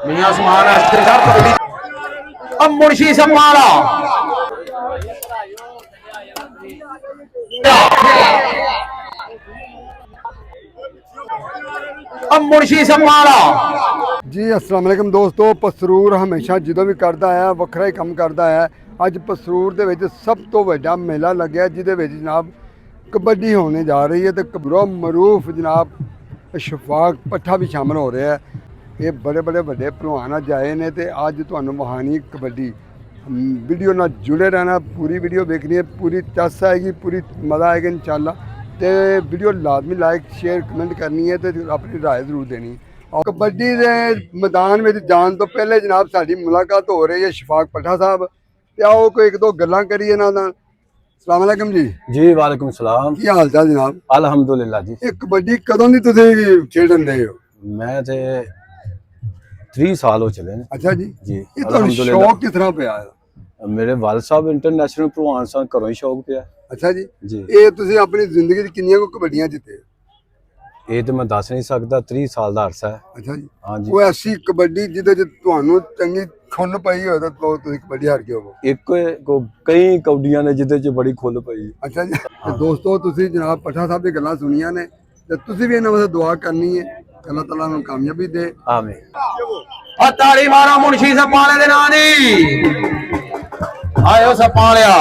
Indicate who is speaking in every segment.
Speaker 1: मियां उस्मान आशिक साहब कबड्डी। अब मुंशी सपाड़ा अब मुंशी सपाड़ा
Speaker 2: जी अस्सलाम वालेकुम दोस्तों। पसरूर हमेशा जो भी करता है ਵੱਖਰਾ ही काम करता है। अज पसरूर ਦੇ ਵਿੱਚ सब तो ਵੱਡਾ मेला लग्या ਜਿਹਦੇ ਵਿੱਚ जनाब कबड्डी होने जा रही है तो कबरो मरूफ जनाब शफाक पट्ठा भी शामिल हो रहा है। ये बड़े बड़े बड़े पहलवान अज आए ने तो अज तुहानू वहानी कबड्डी वीडियो नाल जुड़े रहना। पूरी वीडियो देखनी है, पूरी टस आएगी, पूरी मज़ा आएगा इंशाल्लाह। तो वीडियो लाजमी लाइक शेयर कमेंट करनी है तो अपनी राय जरूर देनी। और कबड्डी के मैदान में जाने तो पहले जनाब साड़ी मुलाकात हो रही है शफाक पट्ठा साहब। तो आओ कोई एक दो गल्लां करिए ना। अस्सलाम वालेकुम जी।
Speaker 3: जी वालेकुम सलाम।
Speaker 2: की हाल चाल जनाब?
Speaker 3: अल्हम्दुलिल्लाह जी।
Speaker 2: ये कबड्डी कदों दी तुसीं खेडन रहे हो?
Speaker 3: मैं ते 3 साल हो चले।
Speaker 2: अच्छा जी।
Speaker 3: जी
Speaker 2: ये तो शौक किस तरह पे आया?
Speaker 3: मेरे वाल साहब इंटरनेशनल भलवान सन, घरों ही शौक पिया।
Speaker 2: अच्छा जी।
Speaker 3: जी
Speaker 2: ये तुसीं अपनी जिंदगी च किन्नियां को कबड्डियां जिते?
Speaker 3: ये तो मैं दस नहीं सकता, 3 साल का अरसा है।
Speaker 2: अच्छा जी।
Speaker 3: हाँ जी।
Speaker 2: कोई ऐसी कबड्डी जिदे च तुहानू चंगी खुन पई हो तो तुसीं कबड्डी हार गए हो?
Speaker 3: एक को कई कौडियां ने जिदे च बड़ी खुल पई।
Speaker 2: अच्छा जी। तो दोस्तों तुसीं जनाब पट्ठा साहब दी गल्लां सुनियां ने ते तुसीं भी इन्हां वास्ते दुआ करनी है, अल्लाह ताला नूं कामयाबी दे।
Speaker 3: आमीन।
Speaker 1: और ताड़ी मारो मुंशी सपाले दे नां दी। आयो सपालिया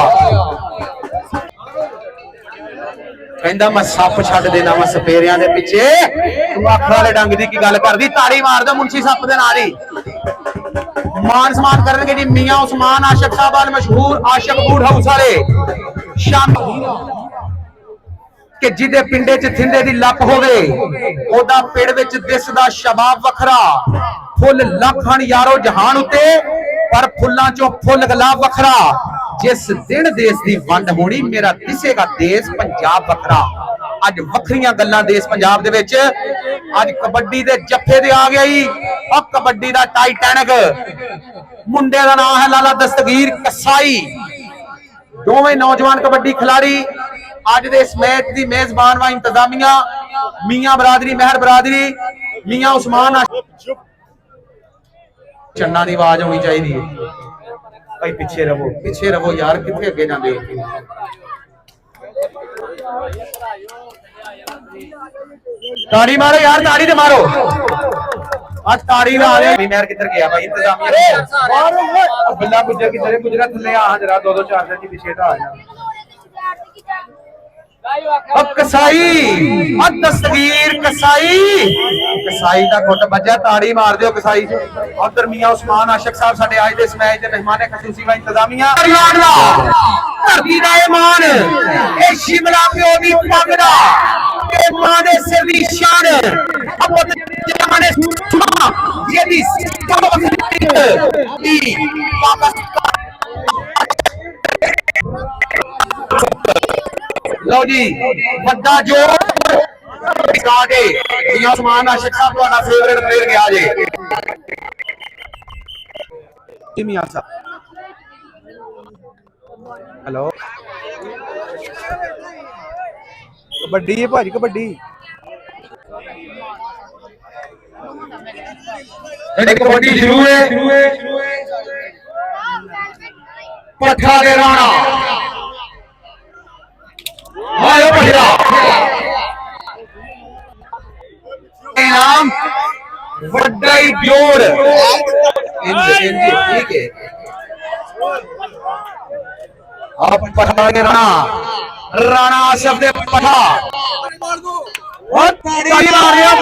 Speaker 1: कहंदा मैं सप छड्ड देना वा सपेरियां दे पिछे। तू अख वाले डंग दी की गल करदी? ताड़ी मार दो मुंशी सप दे नां दी। मान सम्मान करनगे जी मियां उस्मान आशिक साहब वाल मशहूर आशिक बूट हाउस वाले शाम कि जिदे पिंडे च थिंदे दी लप होवे ओदा पिंड विच दिसदा शबाब वखरा। फुल लखन यारो जहान उते पर फुल्लां चों फुल गुलाब वखरा। जिस दिन देश दी वंड होनी मेरा दिसेगा देश पंजाब वखरा। अज वखरियां गल्लां देश पंजाब दे विच। अज कबड्डी दे जफ्फे दे आ गया ही और कबड्डी दा टाइटैनिक मुंडे दा नाम है लाला दस्तगीर कसाई। दोवें नौजवान कबड्डी खिलाड़ी अज दे इस मैच दी मेजबान व इंतजामिया मियां बरादरी मेहर बरादरी मियां उस्मान चन्ना दी आवाज होनी चाहिए। भाई पीछे रहो यार, कितने अगे जाते हो? ताड़ी मारो यार, ताड़ी ते मारो। आज ताड़ी ला रहे मेहर किधर गया भाई इंतजामिया? बिल्ला गुजर किधर है? गुजरा थल्ले आ जरा 2-2 4 जी पीछे आ जा। कसाई दस्तगीर कसाई का घुट बजा। ताड़ी मार दो कसाई। उधर मियां उस्मान आशिक साहब साडे आज दे इस मैच दे मेहमान खसूसी व इंतजामिया। धरती दा ईमान ए शिमला प्यो दी पग दा ए मां दे सिर दी शान अब जमाने जेदी लो जी बड़ा जोर काटे मियां उस्मान आशिक साहब तुम्हारा फेवरेट प्लेयर गया जे मियां साहब। हेलो कबड्डी है भाजी, कबड्डी कबड्डी शुरू है। पट्ठा दे राणा आयो पट्ठा नाम वड्डा ही जोड़। ठीक है आप पट्ठा के राणा आसिफ दे पट्ठा और ताड़ी मार रहे हो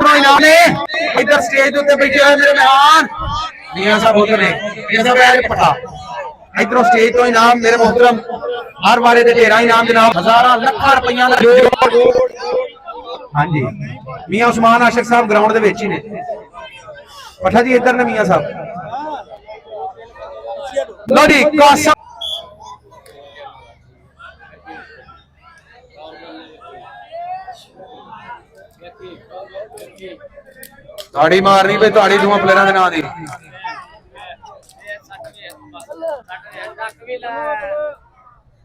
Speaker 1: इनाम ने इधर स्टेज उत्ते बैठे हुए मेरे मेहमान मियां साहब होते ने। मियां साहब पट्ठा इधरों स्टेज तो इनाम मेरे मोहतरम हर वाले दे ढेरा इनाम जनाब हजारां लाखां रुपइयां दा। हाँ जी मियां उस्मान आशिक साहब ग्राउंड दे विच ही ने। पट्ठा जी इधर ने मियां साहब। लो जी कासा ताड़ी मारनी भाई, ताड़ी दूआ प्लेयरां दे नां दी।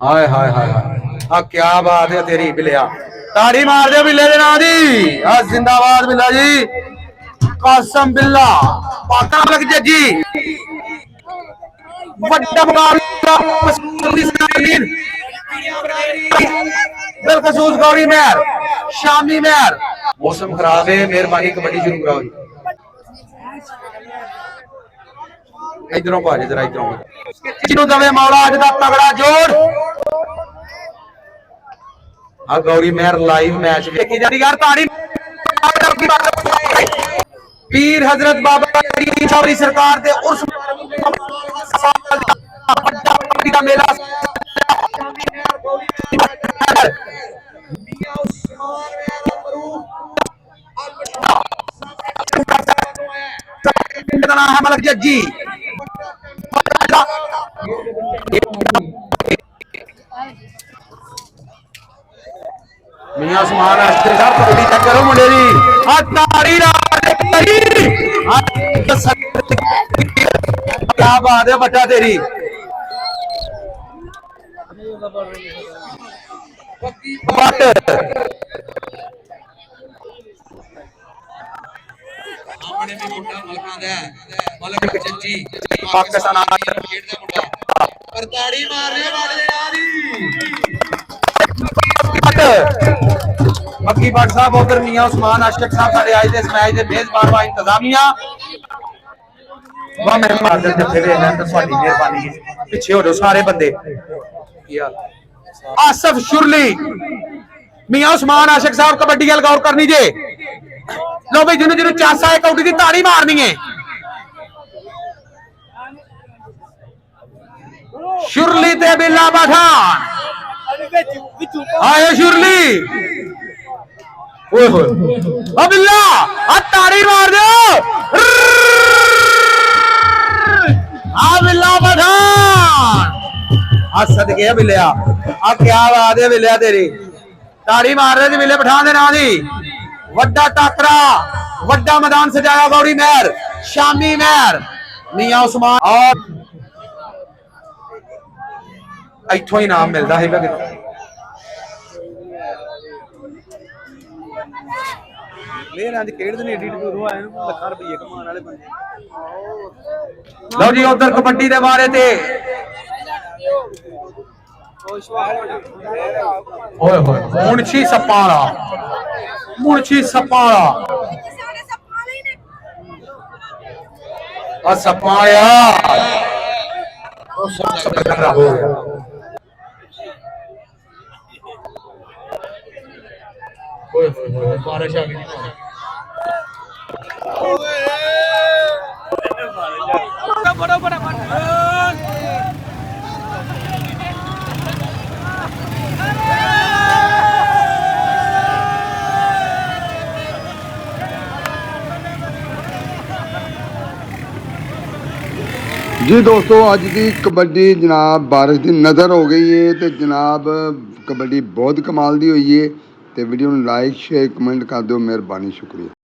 Speaker 1: हाय हाय हाय हाय क्या बात है तेरी बिलिया। ਤਾੜੀ ਮਾਰ ਦਿਓ ਬਿੱਲੇ ਦੇ ਨਾਂ ਦੀ। ਆ ਜ਼ਿੰਦਾਬਾਦ ਬਿੱਲਾ ਜੀ। ਕਾਸਮ ਬਿੱਲਾ ਪਾਕਾ ਲਗ ਜੱਜੀ। ਵੱਡਾ ਮੁਕਾਬਲਾ बिलखसूस गौरी मेहर शामी मेहर। मौसम खराब है, मेहरबानी कबड्डी शुरू कराओ जी। इधरों को आ जाए जरा, इधरों जिन्हों दवे मौला अज दा तगड़ा जोड़। आ गौरी मेहर लाइव मैच देखी जा रही यार। ताड़ी पीर हजरत बाबा चौधरी सरकार दे उर्स का मेला है मलक जज्जी। मियां उस्मान कबड्डी चेक करो मुंडे दी। क्या बात है बट्टा तेरी। पाकिस्तान मक्की भट्ट साहब उधर मियां उस्मान आशिक साहब साडे आज दे इस मैच दे मेजबान वा इंतजामिया वाह मेहमान दे जत्थे वे हैं तो ਤੁਹਾਡੀ ਮਿਹਰਬਾਨੀ है। पीछे हो जाओ सारे बंदे। आसफ शुरली मियां उस्मान आशिक साहब कबड्डी गल गौर करनी जे। लो भाई जिन्हों जिन्हों चासा है कौडी दी ताड़ी मारनी है। शुरली ते बिल्ला पठान आए शुरली। ओए होए ओ बिल्ला आ ताड़ी मार दो। आ बिल्ला पठान आ सदके बिल्लिया। आ क्या बात है बिल्लिया तेरी। ताड़ी मार रहे थे बिल्ले पठान दे नां दी। वड्डा टाकरा वड्डा मैदान सजाया गौरी मेहर शामी मेहर मियां उस्मान। और इथों ही नाम मिलता है लो जी। उधर कबड्डी के बारे ते मुंशी सप्पाला मुंशी सप्पाला सप्पाया हो गया। बारिश आ गई। बड़ा बड़ा
Speaker 2: जी दोस्तों अज की कबड्डी जनाब बारिश की नज़र हो गई है तो जनाब कबड्डी बहुत कमाल की हुई है। तो वीडियो में लाइक शेयर कमेंट कर दो। मेहरबानी शुक्रिया।